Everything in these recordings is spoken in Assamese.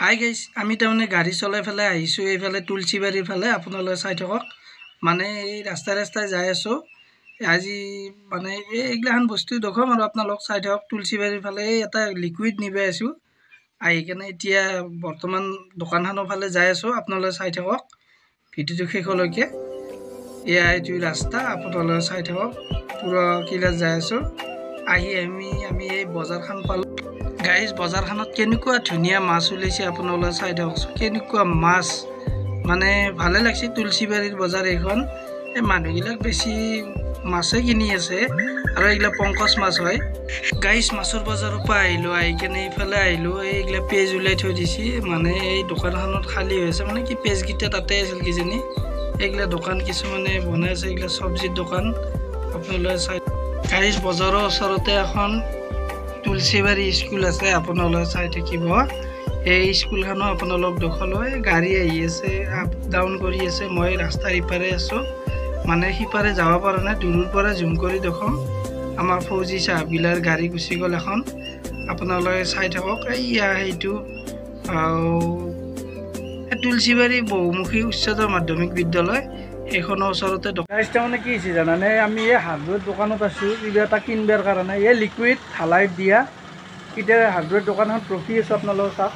হাই গাইজ, আমি তাৰমানে গাড়ী চলাই ফেলাই আহিছোঁ এইফালে তুলসীবাৰীৰ ফালে। আপোনালোকে চাই থাকক, মানে এই ৰাস্তাই যাই আছোঁ আজি। মানে এইগিলাখান বস্তু দেখুৱাম আৰু আপোনালোক চাই থাকক। তুলসীবাৰীৰ ফালে এই এটা লিকুইড নিবাই আছোঁ, আহি কেনে এতিয়া বৰ্তমান দোকানখনৰ ফালে যাই আছোঁ। আপোনালোকে চাই থাকক ভিডিঅ'টো শেষলৈকে। এয়া এইটো ৰাস্তা, আপোনালোকে চাই থাকক। পুৰা কিলাত যাই আছোঁ। আহি আমি এই বজাৰখন পালোঁ গাইজ। বজাৰখনত কেনেকুৱা ধুনীয়া মাছ ওলাইছে আপোনালোকে চাই থাককচোন। কেনেকুৱা মাছ, মানে ভালে লাগছে। তুলসীবাৰীৰ বজাৰ এইখন। এই মানুহবিলাক বেছি মাছে কিনি আছে আৰু এইগিলা পংকজ মাছ হয় গাইজ। মাছৰ বজাৰৰ পৰা আহিলোঁ, আহি কেনে এইফালে আহিলোঁ। এইগিলা পেজ ওলাই থৈ দিছে, মানে এই দোকানখনত খালী হৈ আছে। মানে কি পেজকেইটা তাতে আছিল কিজানি। এইগিলা দোকান কিছুমানে বনাই আছে, এইগিলা চব্জিৰ দোকান আপোনালোকে চাই গাইজ। বজাৰৰ ওচৰতে এখন তুলসীবাৰী স্কুল আছে, আপোনালোকে চাই থাকিব। এই স্কুলখনো আপোনালোক দেখুৱালোঁ। গাড়ী আহি আছে, আপ ডাউন কৰি আছে। মই ৰাস্তাৰ ইপাৰে আছোঁ, মানে সিপাৰে যাব পৰা নাই। দূৰৰ পৰা জুম কৰি দেখুৱাম। আমাৰ ফৌজি চাহাবিলাৰ গাড়ী গুচি গ'ল এখন, আপোনালোকে চাই থাকক। এইয়া সেইটো তুলসীবাৰী বহুমুখী উচ্চতৰ মাধ্যমিক বিদ্যালয়, সেইখনৰ ওচৰতে গাইজ। তাৰমানে কি হৈছে জানানে, আমি এই হাৰ্ডৱেৰ দোকানত আছোঁ কিবা এটা কিনিবৰ কাৰণে। এই লিকুইড ঢালাইত দিয়া এতিয়া হাৰ্ডৱেৰ দোকানখন ৰখি আছোঁ। আপোনালোকে চাওক,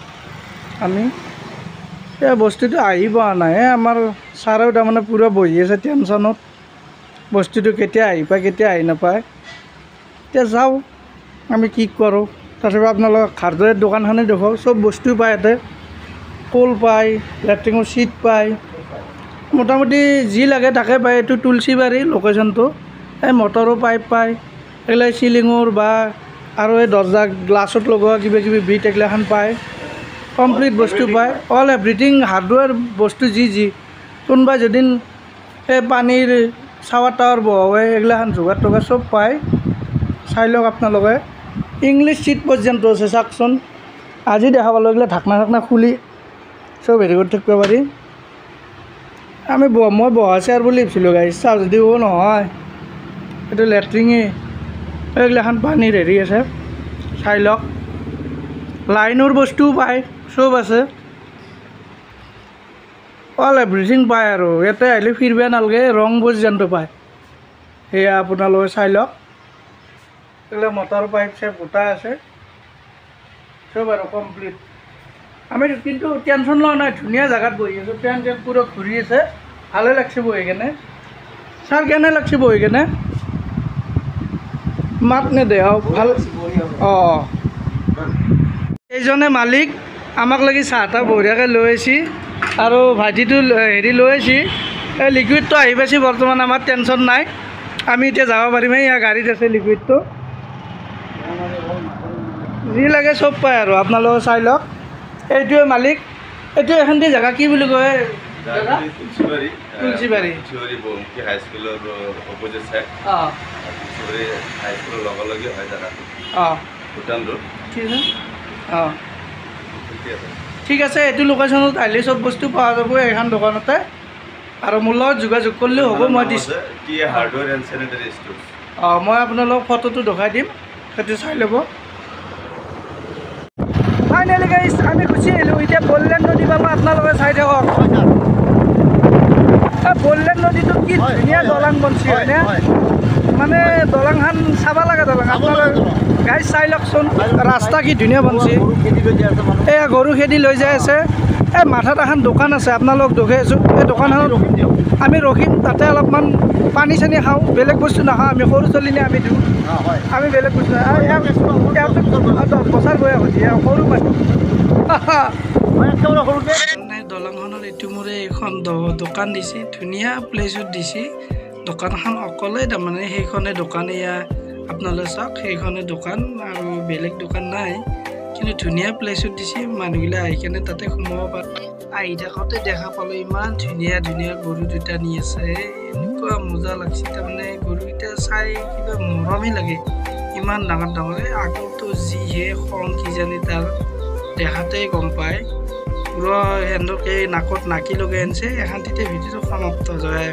আমি এই বস্তুটো আহি পোৱা নাই। আমাৰ ছাৰেও তাৰমানে পূৰা বহি আছে টেনশ্যনত, বস্তুটো কেতিয়া আহি পায় কেতিয়া আহি নাপায়। এতিয়া যাওঁ আমি কি কৰোঁ। তথাপি আপোনালোকক হাৰ্ডৱেৰ দোকানখনেই দেখুৱাওঁ। চব বস্তু পায় ইয়াতে। কল পায়, লেট্ৰিনৰ চিট পায়, মোটামুটি যি লাগে তাকে পায়। এইটো তুলসীবাৰী লোকেশ্যনটো। এই মটৰো পাইপ পায়, এইগিলা চিলিঙৰ বা আৰু এই দৰ্জা গ্লাছত লগোৱা কিবা কিবি বিট এইগিলাখান পায়। কমপ্লিট বস্তু পায়, অল এভৰিথিং হাৰ্ডৱেৰ বস্তু যি কোনোবা যদি এই পানীৰ চাৱাৰ টাৱাৰ বহায় এইগিলাখান যোগাৰ টোগাৰ চব পায়। চাই লওক আপোনালোকে। ইংলিছ চিট পৰ্যন্ত আছে চাওকচোন। আজি দেখা পালোঁ এইগিলা ঢাকনা খুলি চব হেৰি কৰি থাকিব পাৰি। মই বহা চেয়াৰ বুলি ভাবিছিলোঁ গাড়ী, চাওঁ যদিও নহয়, এইটো লেট্ৰিনেই। এইগিলাখান পানীৰ হেৰি আছে, চাই লওক। লাইনৰ বস্তুও পায়, চব আছে। অল এভৰিথিং পায় আৰু ইয়াতে আহিলে ফিৰিব নালাগে। ৰং পৰ্যন্ত পায়, সেয়া আপোনালোকে চাই লওক। এইবিলাক মটৰ পাইপ চাইপ গোটাই আছে চব আৰু কমপ্লিট। আমি কিন্তু টেনশ্যন লোৱা নাই, ধুনীয়া জেগাত বহি আছোঁ। ট্ৰেইন পূৰা ঘূৰি আছে, ভালে লাগছে বহি কেনে। ছাৰ কেনে লাগছে বহি কেনে? মাত নেদে ভাল। অঁ, এইজনে মালিক। আমাক লাগি চাহ তাহ বঢ়িয়াকৈ লৈ আহিছে আৰু ভাইটিটো হেৰি লৈ আহিছে। এই লিকুইডটো আহি পাইছে বৰ্তমান, আমাৰ টেনশ্যন নাই। আমি এতিয়া যাব পাৰিম। এয়া গাড়ীত আছে লিকুইডটো, যি লাগে চব পায় আৰু আপোনালোকে চাই লওক। এইটোৱে মালিক। এইটো এখন জেগা কি বুলি কয়? তুলসীবাৰী হাইস্কুলৰ অপজিট চাইড। অঁ, হাইস্কুলৰ লগে হয় জেগাটো। অঁ, ভূটান ৰোড। ঠিক আছে। অঁ, ঠিক আছে। এইটো লোকেশ্যনত আহিলে চব বস্তু পোৱা যাব এইখন দোকানতে। আৰু মোৰ লগত যোগাযোগ কৰিলেও হ'ব। মই হাৰ্ডৱেৰ এণ্ড চেনিটাৰী ষ্ট'ৰ। অঁ, মই আপোনালোকক ফটোটো দেখাই দিম, সেইটো চাই ল'ব। ফাইনেলি গাইজ আমি গুচি আহিলোঁ। এতিয়া বললেন নদী পালোঁ, আপোনালোকে চাই থাকক। বললেন নদীটো কি ধুনীয়া দলং বনছি হয়নে? মানে দলংখন চাব লগা দলং। আপোনালোকে গাইজ চাই লওকচোন, ৰাস্তা কি ধুনীয়া বনছি। এয়া গৰু খেদি লৈ যাই আছে। এই মাথাত এখন দোকান আছে, আপোনালোক দেখুৱাই আছোঁ। এই দোকানখনত আমি ৰখিম, তাতে অলপমান পানী চানী খাওঁ। বেলেগ বস্তু নাখাওঁ আমি, সৰু চলিনে আমি দিওঁ। আমি বেলেগ বস্তু 10 বছৰ বয়স হৈছে, সৰু মানুহ। দলংখনৰ এইটো মোৰে এইখন দোকান দিছে, ধুনীয়া প্লেচত দিছে। দোকানখন অকলে তাৰমানে, সেইখনে দোকান। এয়া আপোনালোকে চাওক, সেইখনে দোকান আৰু বেলেগ দোকান নাই, কিন্তু ধুনীয়া প্লেচত দিছে। মানুহবিলাক আহি কেনে তাতে সোমাব পাৰে। আহি থাকোঁতে দেখা পালোঁ ইমান ধুনীয়া ধুনীয়া গৰু দুটা নি আছে। এনেকুৱা মজা লাগছে তাৰমানে, গৰুকেইটা চাই কিবা মৰমেই লাগে। ইমান ডাঙৰ ডাঙৰ। আগতো যিহে খং কিজানি তাৰ, দেখাতেই গম পায়। পুৰা সিহঁতক এই নাকত নাকি লগাই আনিছে। এখানটিতে ভিডিঅ'টো সমাপ্ত। জয়।